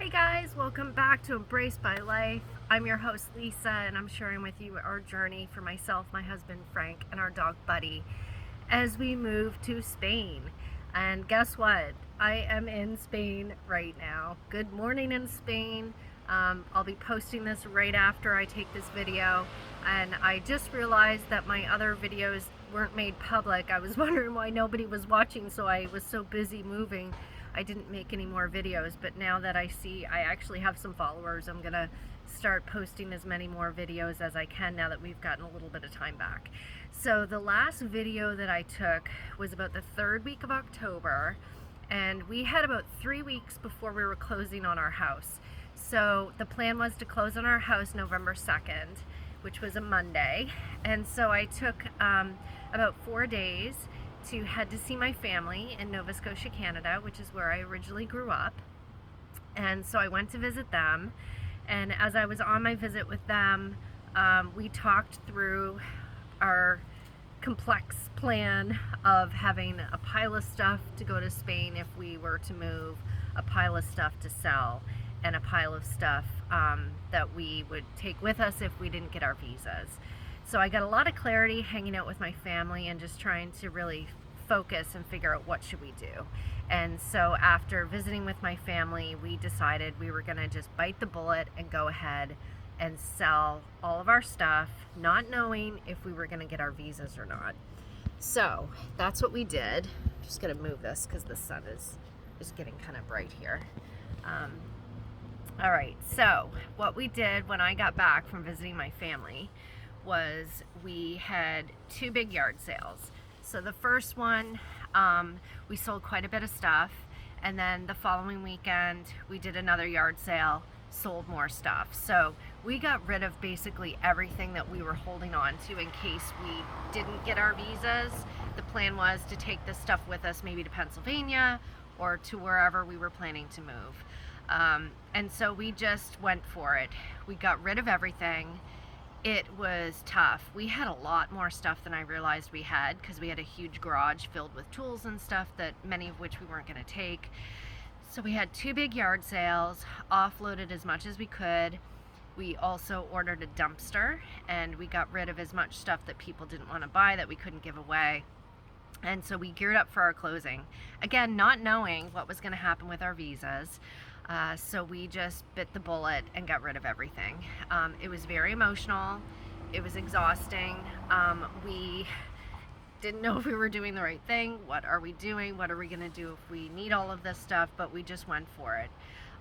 Hey guys, welcome back to Embraced by Life. I'm your host Lisa, and I'm sharing with you our journey for myself, my husband Frank, and our dog Buddy as we move to Spain. And guess what? I am in Spain right now. Good morning in Spain. I'll be posting this right after I take this video, and I just realized that my other videos weren't made public. I was wondering why nobody was watching, so I was so busy moving I didn't make any more videos. But now that I see I actually have some followers, I'm gonna start posting as many more videos as I can now that we've gotten a little bit of time back. So the last video that I took was about the third week of October, and we had about 3 weeks before we were closing on our house. So the plan was to close on our house November 2nd, which was a Monday. And so I took about 4 days to head to see my family in Nova Scotia, Canada, which is where I originally grew up. And so I went to visit them. And as I was on my visit with them, we talked through our complex plan of having a pile of stuff to go to Spain if we were to move, a pile of stuff to sell, and a pile of stuff that we would take with us if we didn't get our visas. So I got a lot of clarity hanging out with my family and just trying to really focus and figure out what should we do. And so after visiting with my family, we decided we were going to just bite the bullet and go ahead and sell all of our stuff, not knowing if we were going to get our visas or not. So that's what we did. I'm just going to move this because the sun is getting kind of bright here. All right, so what we did when I got back from visiting my family was we had 2 big yard sales. So the first one, we sold quite a bit of stuff, and then the following weekend we did another yard sale, sold more stuff. So we got rid of basically everything that we were holding on to in case we didn't get our visas. The plan was to take this stuff with us maybe to Pennsylvania or to wherever we were planning to move. And so we just went for it. We got rid of everything. It was tough. We had a lot more stuff than I realized we had because we had a huge garage filled with tools and stuff that many of which we weren't going to take. So we had 2 big yard sales, offloaded as much as we could. We also ordered a dumpster, and we got rid of as much stuff that people didn't want to buy that we couldn't give away. And so we geared up for our closing. Again, not knowing what was going to happen with our visas. So we just bit the bullet and got rid of everything. It was very emotional. It was exhausting. We didn't know if we were doing the right thing. What are we doing? What are we going to do if we need all of this stuff? But we just went for it.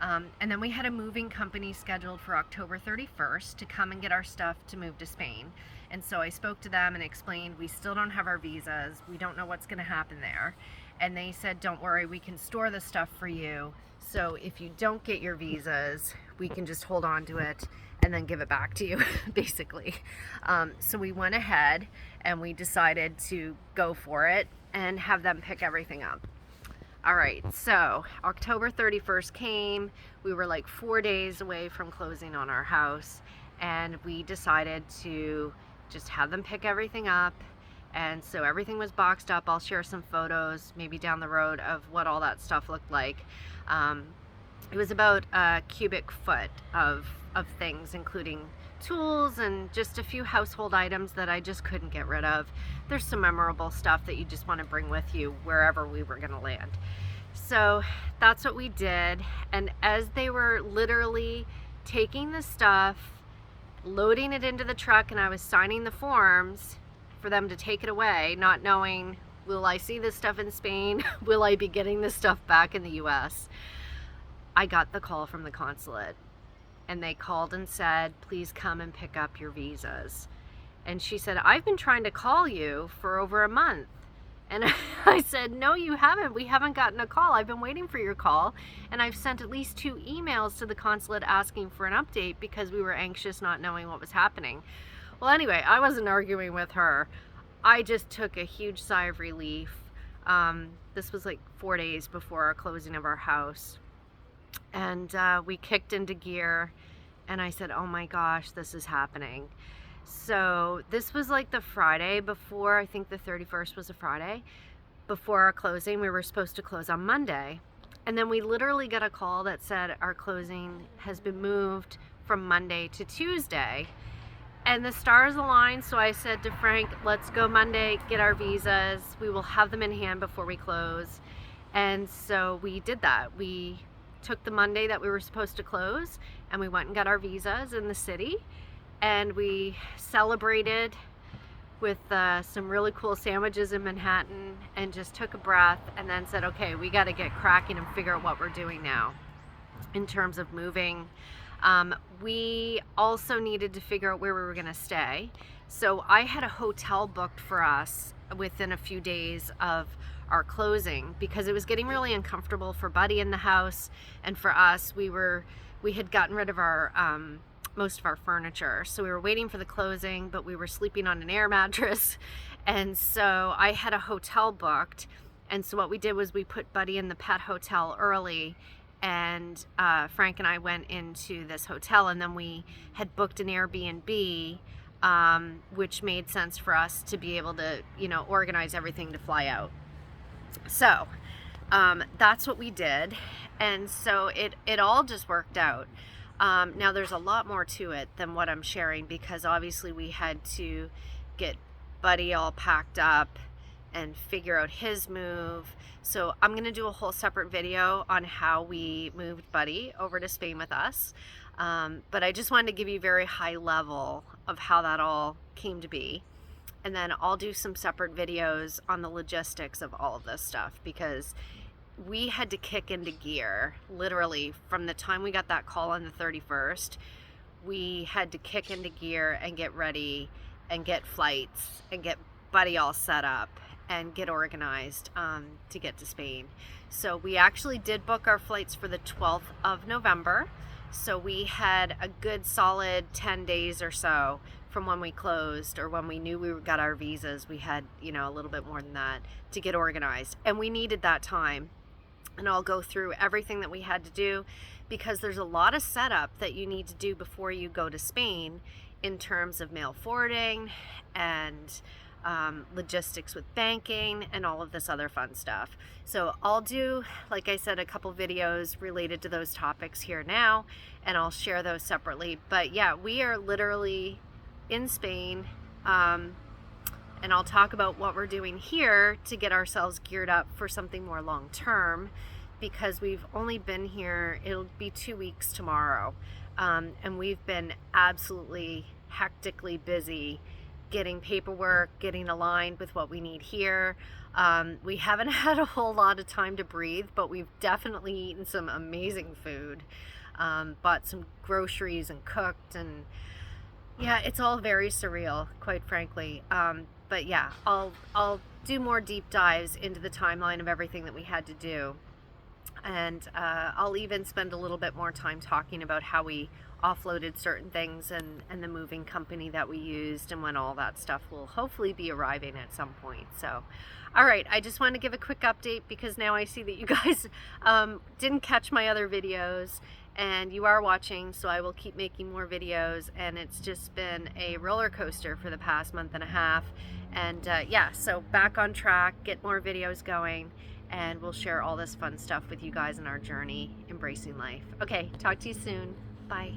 And then we had a moving company scheduled for October 31st to come and get our stuff to move to Spain. And so I spoke to them and explained we still don't have our visas. We don't know what's going to happen there. And they said, don't worry, we can store the stuff for you. So if you don't get your visas, we can just hold on to it and then give it back to you, basically. So we went ahead and we decided to go for it and have them pick everything up. All right, so October 31st came. We were like 4 days away from closing on our house, and we decided to just have them pick everything up. And so everything was boxed up. I'll share some photos maybe down the road of what all that stuff looked like. It was about a cubic foot of things, including tools and just a few household items that I just couldn't get rid of. There's some memorable stuff that you just want to bring with you wherever we were going to land. So that's what we did. And as they were literally taking the stuff, loading it into the truck, and I was signing the forms for them to take it away, not knowing, will I see this stuff in Spain? Will I be getting this stuff back in the US? I got the call from the consulate, and they called and said, please come and pick up your visas. And she said, I've been trying to call you for over a month. And I said, no, you haven't. We haven't gotten a call. I've been waiting for your call. And I've sent at least 2 emails to the consulate asking for an update because we were anxious not knowing what was happening. Well, anyway, I wasn't arguing with her. I just took a huge sigh of relief. This was like 4 days before our closing of our house. And we kicked into gear, and I said, oh my gosh, this is happening. So this was like the Friday before, I think the 31st was a Friday, before our closing. We were supposed to close on Monday. And then we literally got a call that said our closing has been moved from Monday to Tuesday. And the stars aligned, so I said to Frank, let's go Monday, get our visas. We will have them in hand before we close. And so we did that. We took the Monday that we were supposed to close, and we went and got our visas in the city. And we celebrated with some really cool sandwiches in Manhattan, and just took a breath and then said, okay, we got to get cracking and figure out what we're doing now in terms of moving. We also needed to figure out where we were going to stay. So I had a hotel booked for us within a few days of our closing, because it was getting really uncomfortable for Buddy in the house, and for us, we had gotten rid of our most of our furniture, so we were waiting for the closing, but we were sleeping on an air mattress. And so I had a hotel booked, and so what we did was we put Buddy in the pet hotel early, and Frank and I went into this hotel, and then we had booked an Airbnb, which made sense for us to be able to, you know, organize everything to fly out. So that's what we did, and so it all just worked out. Now there's a lot more to it than what I'm sharing, because obviously we had to get Buddy all packed up and figure out his move. So I'm going to do a whole separate video on how we moved Buddy over to Spain with us. But I just wanted to give you a very high level of how that all came to be. And then I'll do some separate videos on the logistics of all of this stuff, because we had to kick into gear literally from the time we got that call on the 31st. We had to kick into gear and get ready and get flights and get Buddy all set up and get organized to get to Spain. So we actually did book our flights for the 12th of November. So we had a good solid 10 days or so from when we closed, or when we knew we got our visas. We had, you know, a little bit more than that to get organized, and we needed that time. And I'll go through everything that we had to do, because there's a lot of setup that you need to do before you go to Spain in terms of mail forwarding and logistics with banking and all of this other fun stuff. So I'll do, like I said, a couple videos related to those topics here now, and I'll share those separately. But yeah, we are literally in Spain, and I'll talk about what we're doing here to get ourselves geared up for something more long term, because we've only been here, it'll be 2 weeks tomorrow, and we've been absolutely hectically busy getting paperwork, getting aligned with what we need here. We haven't had a whole lot of time to breathe, but we've definitely eaten some amazing food, bought some groceries and cooked, and yeah, it's all very surreal, quite frankly. But yeah, I'll do more deep dives into the timeline of everything that we had to do. And I'll even spend a little bit more time talking about how we offloaded certain things, and the moving company that we used, and when all that stuff will hopefully be arriving at some point. So, all right, I just want to give a quick update, because now I see that you guys didn't catch my other videos, and you are watching, so I will keep making more videos. And it's just been a roller coaster for the past month and a half. And yeah, so back on track, get more videos going, and we'll share all this fun stuff with you guys in our journey embracing life. Okay, talk to you soon. Bye.